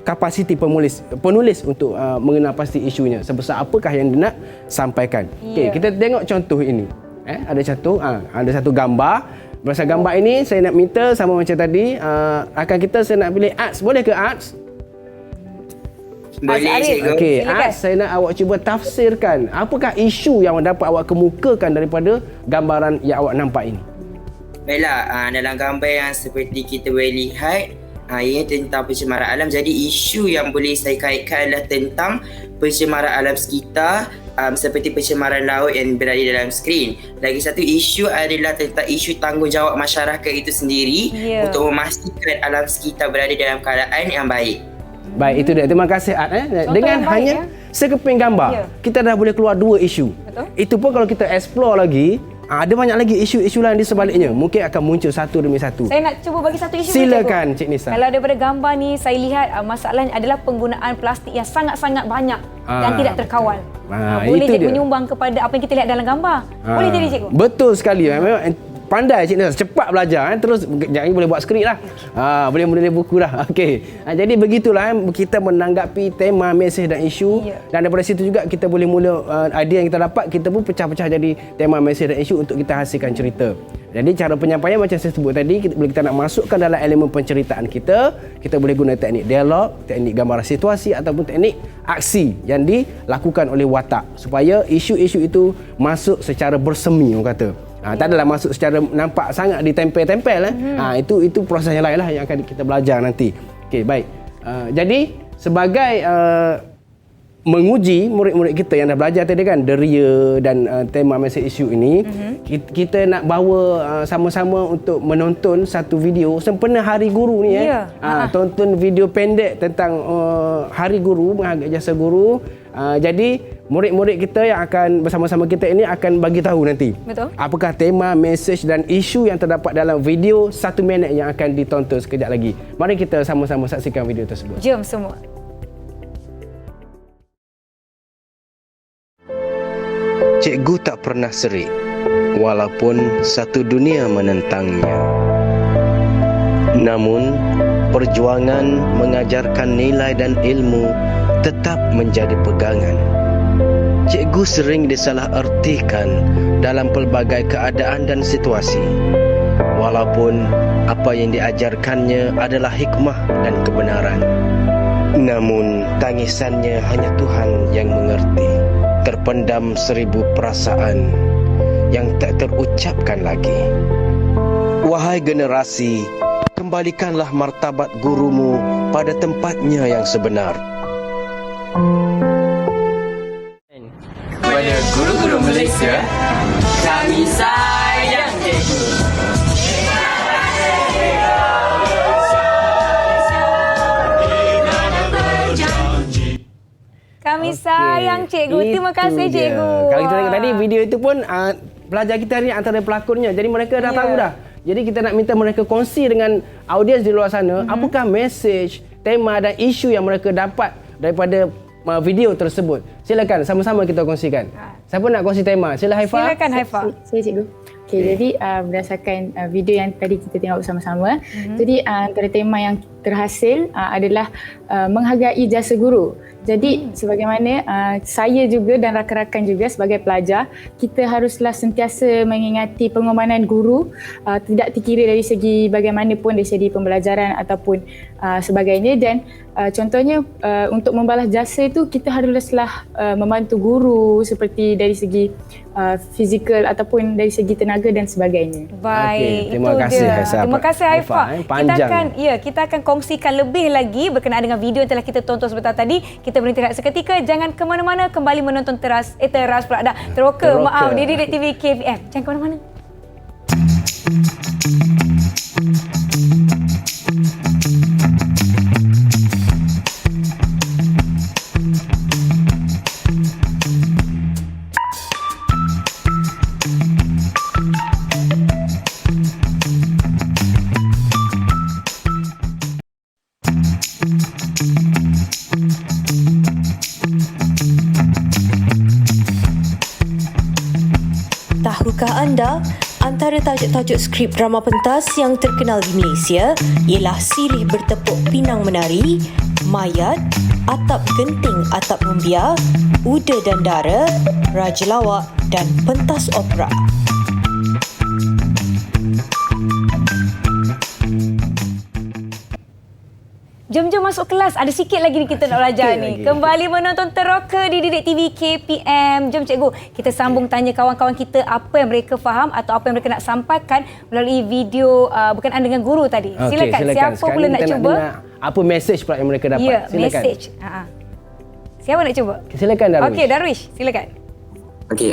kapasiti penulis untuk mengenal pasti isunya, sebesar apakah yang dia nak sampaikan. Okey, kita tengok contoh ini. Ada contoh, ada satu gambar. Berdasarkan gambar ini, saya nak minta sama macam tadi, saya nak pilih arts. Boleh ke arts? Boleh, cikgu. Okey, arts, saya nak awak cuba tafsirkan apakah isu yang dapat awak kemukakan daripada gambaran yang awak nampak ini. Baiklah, dalam gambar yang seperti kita boleh lihat, ia tentang pencemaran alam. Jadi isu yang boleh saya kaitkan adalah tentang pencemaran alam sekitar, seperti pencemaran laut yang berada dalam skrin. Lagi satu isu adalah tentang isu tanggungjawab masyarakat itu sendiri untuk memastikan alam sekitar berada dalam keadaan yang baik. Baik, itu dia. Terima kasih Ad. Dengan hanya sekeping gambar, kita dah boleh keluar 2 isu. Betul. Itu pun kalau kita explore lagi, ada banyak lagi isu-isu lain di sebaliknya. Mungkin akan muncul satu demi satu. Saya nak cuba bagi satu isu. Silakan Cik Nisa. Kalau daripada gambar ni, saya lihat masalahnya adalah penggunaan plastik yang sangat-sangat banyak dan tidak terkawal. Boleh jadi menyumbang kepada apa yang kita lihat dalam gambar. Boleh jadi cikgu? Betul sekali. Memang pandai Cik Nisa, cepat belajar. Terus jangan boleh buat skrip lah. Boleh menulis buku lah. Okey. Jadi begitulah kita menanggapi tema, mesej dan isu. Dan daripada situ juga kita boleh mula idea yang kita dapat, kita pun pecah-pecah jadi tema, mesej dan isu untuk kita hasilkan cerita. Jadi cara penyampaian macam saya sebut tadi, bila kita nak masukkan dalam elemen penceritaan kita boleh guna teknik dialog, teknik gambaran situasi ataupun teknik aksi yang dilakukan oleh watak supaya isu-isu itu masuk secara bersemi, orang kata. Tak adalah masuk secara nampak sangat ditempel-tempel. Itu proses yang lain lah yang akan kita belajar nanti. Okey, baik. Jadi sebagai menguji murid-murid kita yang dah belajar tadi kan, deria dan tema mesej isu ini, kita nak bawa sama-sama untuk menonton satu video sempena Hari Guru ni. Tonton video pendek tentang Hari Guru, menghargai jasa guru. Jadi murid-murid kita yang akan bersama-sama kita ini akan bagi tahu nanti. Betul. Apakah tema, mesej dan isu yang terdapat dalam video 1 minit yang akan ditonton sekejap lagi. Mari kita sama-sama saksikan video tersebut. Jom semua. Cikgu tak pernah serik, walaupun satu dunia menentangnya. Namun, perjuangan mengajarkan nilai dan ilmu tetap menjadi pegangan. Cikgu sering disalahartikan dalam pelbagai keadaan dan situasi, walaupun apa yang diajarkannya adalah hikmah dan kebenaran. Namun, tangisannya hanya Tuhan yang mengerti. Terpendam 1000 perasaan yang tak terucapkan lagi. Wahai generasi, kembalikanlah martabat gurumu pada tempatnya yang sebenar. Kepada guru-guru Malaysia, kami sayang cikgu. Kami sayang cikgu. Terima kasih cikgu. Kalau kita tengok tadi video itu pun pelajar kita hari ini antara pelakonnya. Jadi mereka dah tahu dah. Jadi kita nak minta mereka kongsi dengan audiens di luar sana apakah mesej, tema dan isu yang mereka dapat daripada video tersebut. Silakan sama-sama kita kongsikan. Siapa nak kongsi tema? Sila Haifa. Silakan Haifa. Saya cikgu. Okay, jadi berdasarkan video yang tadi kita tengok bersama-sama, jadi antara tema yang terhasil adalah menghargai jasa guru. Jadi sebagaimana saya juga dan rakan-rakan juga sebagai pelajar, kita haruslah sentiasa mengingati pengorbanan guru, tidak dikira dari segi bagaimanapun dari segi pembelajaran ataupun sebagainya. Dan contohnya untuk membalas jasa itu kita haruslah membantu guru seperti dari segi fizikal ataupun dari segi tenaga dan sebagainya. Baik, terima kasih Haifa. Terima kasih Haifa. Panjang. Kita akan kongsikan lebih lagi berkenaan dengan video yang telah kita tonton sebentar tadi. Kita berhenti seketika, jangan ke mana-mana, kembali menonton Teroka. Maaf, di Didik TV KVM. Jangan ke mana-mana. anda, antara tajuk-tajuk skrip drama pentas yang terkenal di Malaysia ialah Sirih Bertepuk Pinang Menari, Mayat, Atap Genting Atap Membiar, Uda dan Dara, Raja Lawak dan pentas opera. Jom masuk kelas. Ada sikit lagi ni kita nak belajar ni. Kembali menonton Teroka di Didik TV KPM. Jom cikgu, kita sambung tanya kawan-kawan kita apa yang mereka faham atau apa yang mereka nak sampaikan melalui video berkenaan dengan guru tadi. Silakan. Siapa Sekarang pula nak cuba? Apa mesej pula yang mereka dapat? Ya, silakan. mesej. Siapa nak cuba? Silakan Darwish. Okey, Darwish, silakan. Okey,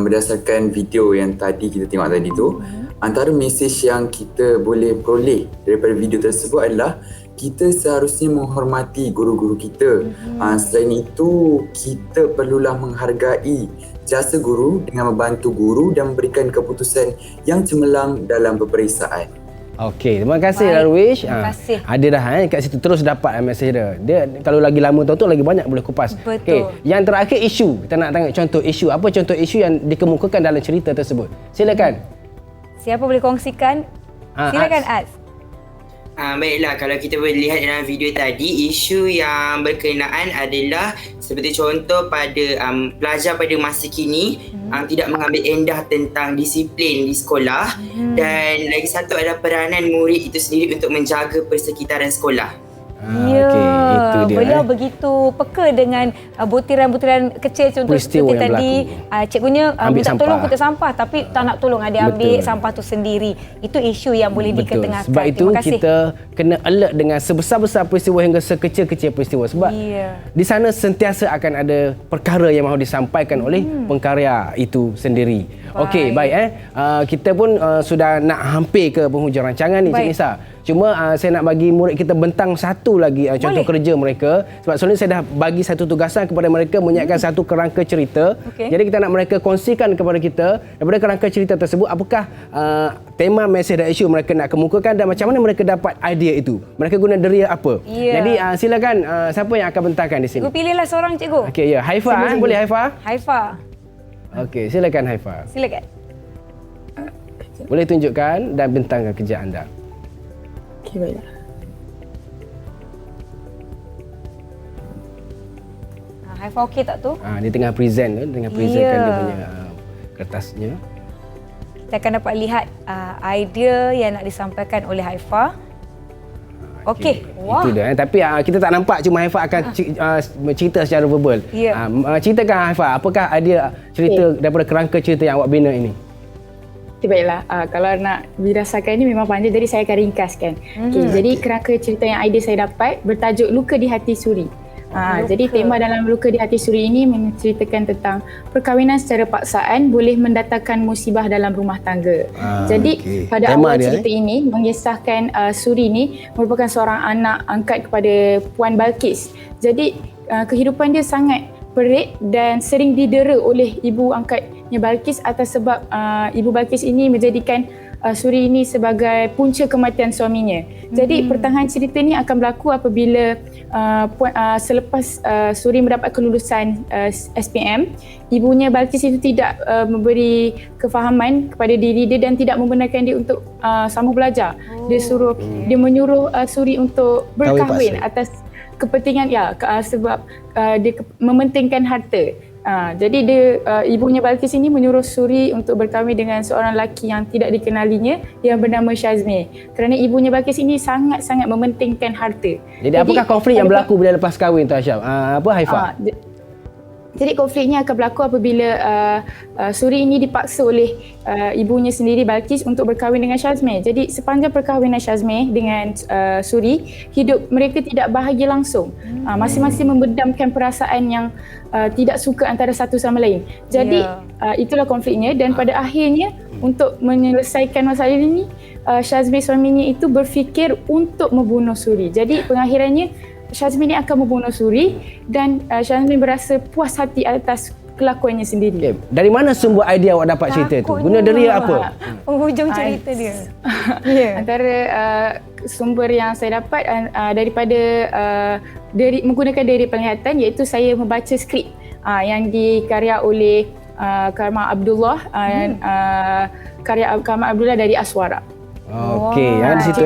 berdasarkan video yang tadi kita tengok tadi tu, antara mesej yang kita boleh peroleh daripada video tersebut adalah kita seharusnya menghormati guru-guru kita. Selain itu, kita perlulah menghargai jasa guru dengan membantu guru dan memberikan keputusan yang cemerlang dalam peperiksaan. Okey, terima kasih Darwish. Terima kasih. Ada dah kat situ terus dapat mesej dia. Dia kalau lagi lama tonton lagi banyak boleh kupas. Betul. Okey, yang terakhir isu. Kita nak tengok contoh isu. Apa contoh isu yang dikemukakan dalam cerita tersebut? Silakan. Siapa boleh kongsikan? Silakan Az. Baiklah, kalau kita boleh lihat dalam video tadi, isu yang berkenaan adalah seperti contoh pada pelajar pada masa kini tidak mengambil endah tentang disiplin di sekolah, dan lagi satu adalah peranan murid itu sendiri untuk menjaga persekitaran sekolah. Ya, itu dia, beliau begitu peka dengan butiran-butiran kecil contoh peristiwa seperti tadi. Cikgunya minta tolong kotak sampah tapi tak nak tolong adik ambil sampah tu sendiri. Itu isu yang boleh diketengahkan. Sebab itu kita kena alert dengan sebesar-besar peristiwa hingga sekecil-kecil peristiwa. Sebab di sana sentiasa akan ada perkara yang mahu disampaikan oleh pengkarya itu sendiri. Okey, baik kita pun sudah nak hampir ke penghujung rancangan ni Cik Nisa. Cuma saya nak bagi murid kita bentang satu lagi contoh kerja mereka. Sebab sebenarnya saya dah bagi satu tugasan kepada mereka menyiapkan satu kerangka cerita. Jadi kita nak mereka kongsikan kepada kita daripada kerangka cerita tersebut apakah tema, mesej dan isu mereka nak kemukakan dan macam mana mereka dapat idea itu. Mereka guna deria apa. Jadi silakan siapa yang akan bentangkan di sini. Cikgu pilihlah seorang cikgu. Okey, ya. Haifa, boleh Haifa? Haifa. Okey, silakan Haifa. Silakan. Boleh tunjukkan dan bentangkan kerja anda. Okey, baiklah. Haifa okey tak tu? Dia tengah present tu, dia punya kertasnya. Kita akan dapat lihat idea yang nak disampaikan oleh Haifa. Okey. Itu dia. Tapi kita tak nampak, cuma Haifa akan cerita secara verbal. Ceritakan Haifa, apakah idea cerita daripada kerangka cerita yang awak bina ini? Baiklah, kalau nak dirasakan ini memang panjang, jadi saya akan ringkaskan. Jadi kerangka cerita yang idea saya dapat bertajuk Luka di Hati Suri. Jadi tema dalam Luka di Hati Suri ini menceritakan tentang perkahwinan secara paksaan boleh mendatangkan musibah dalam rumah tangga. Jadi pada awal cerita ini mengisahkan Suri ini merupakan seorang anak angkat kepada Puan Balkis. Jadi kehidupan dia sangat perit dan sering didera oleh ibu angkatnya Balkis atas sebab ibu Balkis ini menjadikan Suri ini sebagai punca kematian suaminya. Jadi pertengahan cerita ini akan berlaku apabila selepas Suri mendapat kelulusan SPM, ibunya Balkis itu tidak memberi kefahaman kepada diri dia dan tidak membenarkan dia untuk sambung belajar. Dia menyuruh Suri untuk berkahwin atas kepentingan sebab dia mementingkan harta. Jadi ibunya Balkis ini menyuruh Suri untuk berkahwin dengan seorang lelaki yang tidak dikenalinya yang bernama Syazmi. Kerana ibunya Balkis ini sangat-sangat mementingkan harta. Jadi apakah konflik yang berlaku bila lepas kahwin tu Asyaf? Apa Haifa? Jadi konfliknya akan berlaku apabila Suri ini dipaksa oleh ibunya sendiri Balkis untuk berkahwin dengan Syazmi. Jadi sepanjang perkahwinan Syazmi dengan Suri, hidup mereka tidak bahagia langsung. Masing-masing membedamkan perasaan yang tidak suka antara satu sama lain. Jadi itulah konfliknya dan pada akhirnya untuk menyelesaikan masalah ini, Syazmi suaminya itu berfikir untuk membunuh Suri. Jadi pengakhirannya Syazmi ni akan membunuh Suri dan Syazmi berasa puas hati atas kelakuannya sendiri. Dari mana sumber idea awak dapat cerita tu? Guna deria apa? Penghujung cerita dia. Antara sumber yang saya dapat daripada menggunakan deria penglihatan, iaitu saya membaca skrip yang dikarya oleh Karma Abdullah karya Kamal Abdullah dari Aswara. Okey, di situ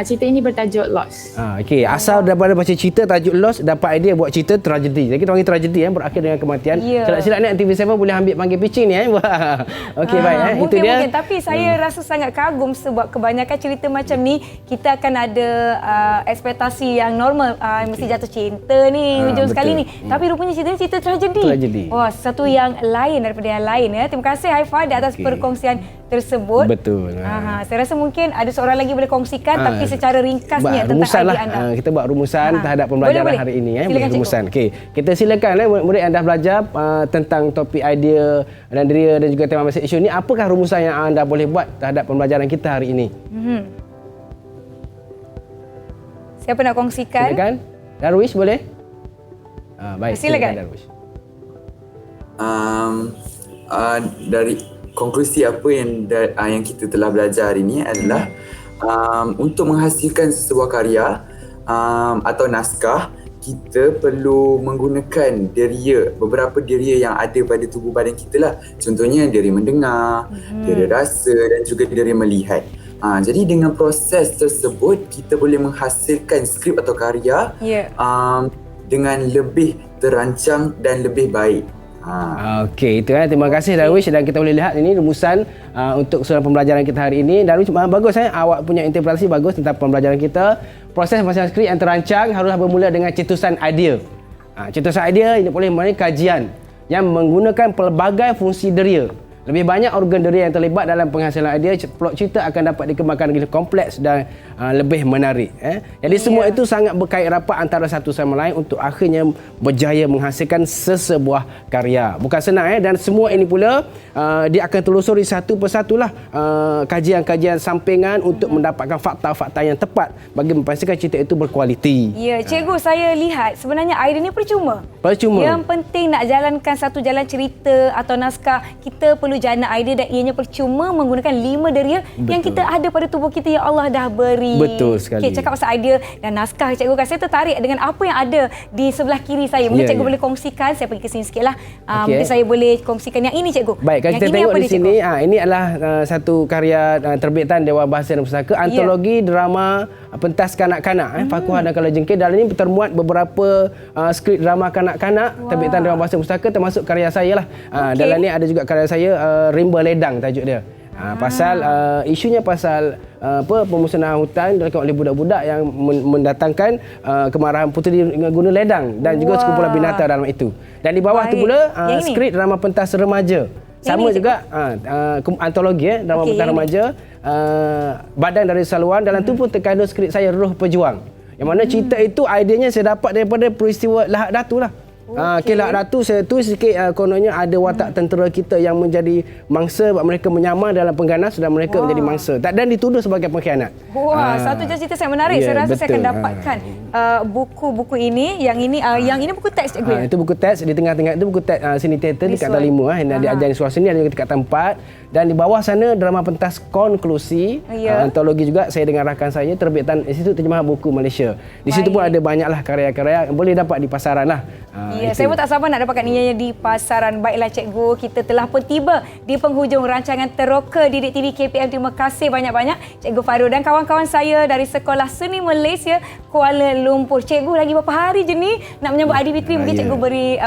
cerita ini bertajuk Lost. Okey, asal daripada baca cerita tajuk Lost, dapat idea buat cerita tragedi. Jadi kita panggil tragedi berakhir dengan kematian. Silap-silap ni TV7 boleh ambil panggil pitching ni Okey, baik itu dia. Mungkin, tapi saya rasa sangat kagum sebab kebanyakan cerita macam ni kita akan ada ekspektasi yang normal, mesti jatuh cinta ni hujung sekali ni. Tapi rupanya cerita ni cerita tragedi. Wah, satu yang lain daripada yang lain ya. Terima kasih Haifa di atas perkongsian tersebut. Betul. Saya rasa mungkin ada seorang lagi boleh kongsikan tapi secara ringkasnya tentang idea anda. Kita buat rumusan terhadap pembelajaran hari ini rumusan. Okey, kita silakan murid anda belajar tentang topik idea dan ria dan juga tema message issue ni. Apakah rumusan yang anda boleh buat terhadap pembelajaran kita hari ini? Siapa nak kongsikan? Silakan. Darwish boleh? Baik, silakan Darwish. Dari konklusi apa yang kita telah belajar hari ini adalah untuk menghasilkan sebuah karya atau naskah, kita perlu menggunakan deria, beberapa deria yang ada pada tubuh badan kita lah. Contohnya deria mendengar, deria rasa dan juga deria melihat. Jadi dengan proses tersebut kita boleh menghasilkan skrip atau karya dengan lebih terancang dan lebih baik. Okey, itu terima kasih Darwish, dan kita boleh lihat ini rumusan untuk keseluruhan pembelajaran kita hari ini. Darwish, bagus awak punya interpretasi bagus tentang pembelajaran kita. Proses pembuatan skrip yang terancang harus bermula dengan cetusan idea. Cetusan idea ini boleh melalui kajian yang menggunakan pelbagai fungsi deria. Lebih banyak organ deria yang terlibat dalam penghasilan idea, plot cerita akan dapat dikembangkan lebih kompleks dan lebih menarik. Jadi semua itu sangat berkait rapat antara satu sama lain untuk akhirnya berjaya menghasilkan sesebuah karya. Bukan senang dan semua ini pula dia akan telusuri satu persatulah kajian-kajian sampingan untuk mendapatkan fakta-fakta yang tepat bagi memastikan cerita itu berkualiti. Ya, cikgu, saya lihat sebenarnya idea ni percuma. Yang penting nak jalankan satu jalan cerita atau naskah, kita perlu jana idea dan ianya percuma menggunakan 5 deria yang kita ada pada tubuh kita yang Allah dah beri. Betul sekali. Okey, cakap pasal idea dan naskah, cikgu, saya tertarik dengan apa yang ada di sebelah kiri saya. Mungkin cikgu boleh kongsikan. Saya pergi ke sini sikitlah. Mungkin saya boleh kongsikan yang ini, cikgu. Baik, kalau yang kita tengok di sini, ini adalah satu karya terbitan Dewan Bahasa dan Pustaka, antologi drama pentas kanak-kanak, Fakuhah dan Kalajengking. Dalam ini termuat beberapa skrip drama kanak-kanak terbitan Dewan Bahasa dan Pustaka, termasuk karya saya lah. Dalam ni ada juga karya saya, Rimba Ledang tajuk dia. Pasal isunya pasal pemusnahan hutan dilakukan oleh budak-budak yang mendatangkan kemarahan puteri guna ledang dan juga sekumpulan binatang dalam itu. Dan di bawah tu pula skrip drama pentas remaja. Sama juga antologi drama pentas remaja, Badan dari Saluan. Dalam tu pun terkandung skrip saya, Roh Pejuang. Yang mana cerita itu ideanya saya dapat daripada peristiwa Lahad Datu lah. Lahad Datu saya tulis sikit, kononnya ada watak tentera kita yang menjadi mangsa, mereka menyamar dalam pengganas dan mereka menjadi mangsa dan dituduh sebagai pengkhianat. Satu cerita saya menarik. Saya rasa saya akan dapatkan buku-buku ini. Yang ini buku teks, cikgu. Itu buku teks, di tengah-tengah itu buku teks seni teater dekat kat 5 yang diajar di suara seni, ada juga dekat 4. Dan di bawah sana drama pentas konklusi, antologi juga saya dengan rakan saya, terbitan Institut Terjemahan Buku Malaysia. Di situ pun ada banyaklah karya-karya yang boleh dapat di pasaran lah. Saya pun tak sabar nak dapatkan ianya di pasaran. Baiklah, cikgu, kita telah pun tiba di penghujung rancangan Teroka Didik TV KPM. Terima kasih banyak-banyak Cikgu Fahrul dan kawan-kawan saya dari Sekolah Seni Malaysia Kuala Lumpur. Cikgu, lagi beberapa hari je ni nak menyambut Aidilfitri. Mungkin cikgu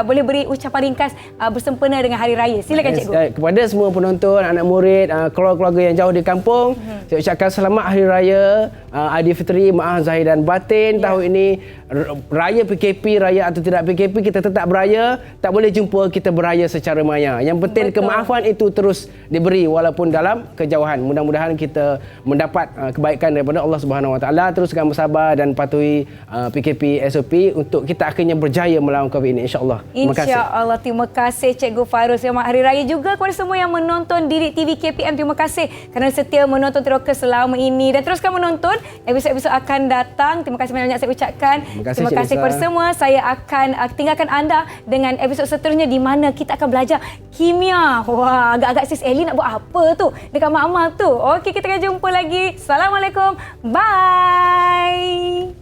boleh beri ucapan ringkas bersempena dengan Hari Raya. Silakan, cikgu. Kepada semua penonton, anak murid, keluarga-keluarga yang jauh di kampung, saya ucapkan selamat Hari Raya Aidilfitri, maaf zahir dan batin. Tahun ini raya PKP, raya atau tidak PKP, kita tetap beraya. Tak boleh jumpa kita beraya secara maya. Yang penting kemaafan itu terus diberi walaupun dalam kejauhan. Mudah-mudahan kita mendapat kebaikan daripada Allah Subhanahu Wa Taala. Teruskan bersabar dan patuhi PKP SOP untuk kita akhirnya berjaya melawan COVID ini, insya-Allah. Terima kasih. Insya-Allah. Terima kasih Cikgu Fahrul. Selamat Hari Raya juga kepada semua yang menonton Didik TV KPM. Terima kasih kerana setia menonton Teroka selama ini dan teruskan menonton episod-episod akan datang. Terima kasih banyak saya ucapkan. Terima kasih kepada semua. Saya akan tinggalkan anda dengan episod seterusnya di mana kita akan belajar kimia. Wah, agak-agak Sis Ellie nak buat apa tu dekat mak-mak tu. Okey, kita akan jumpa lagi. Assalamualaikum. Bye.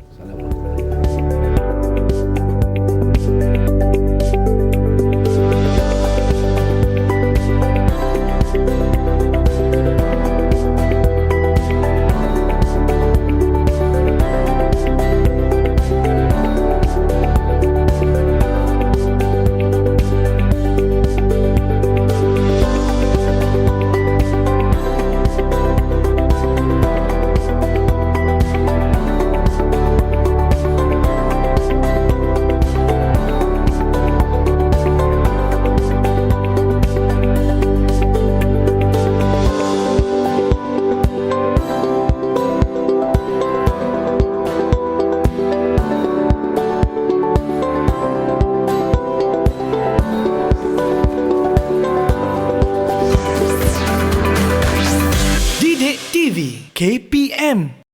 Assalamualaikum. KPM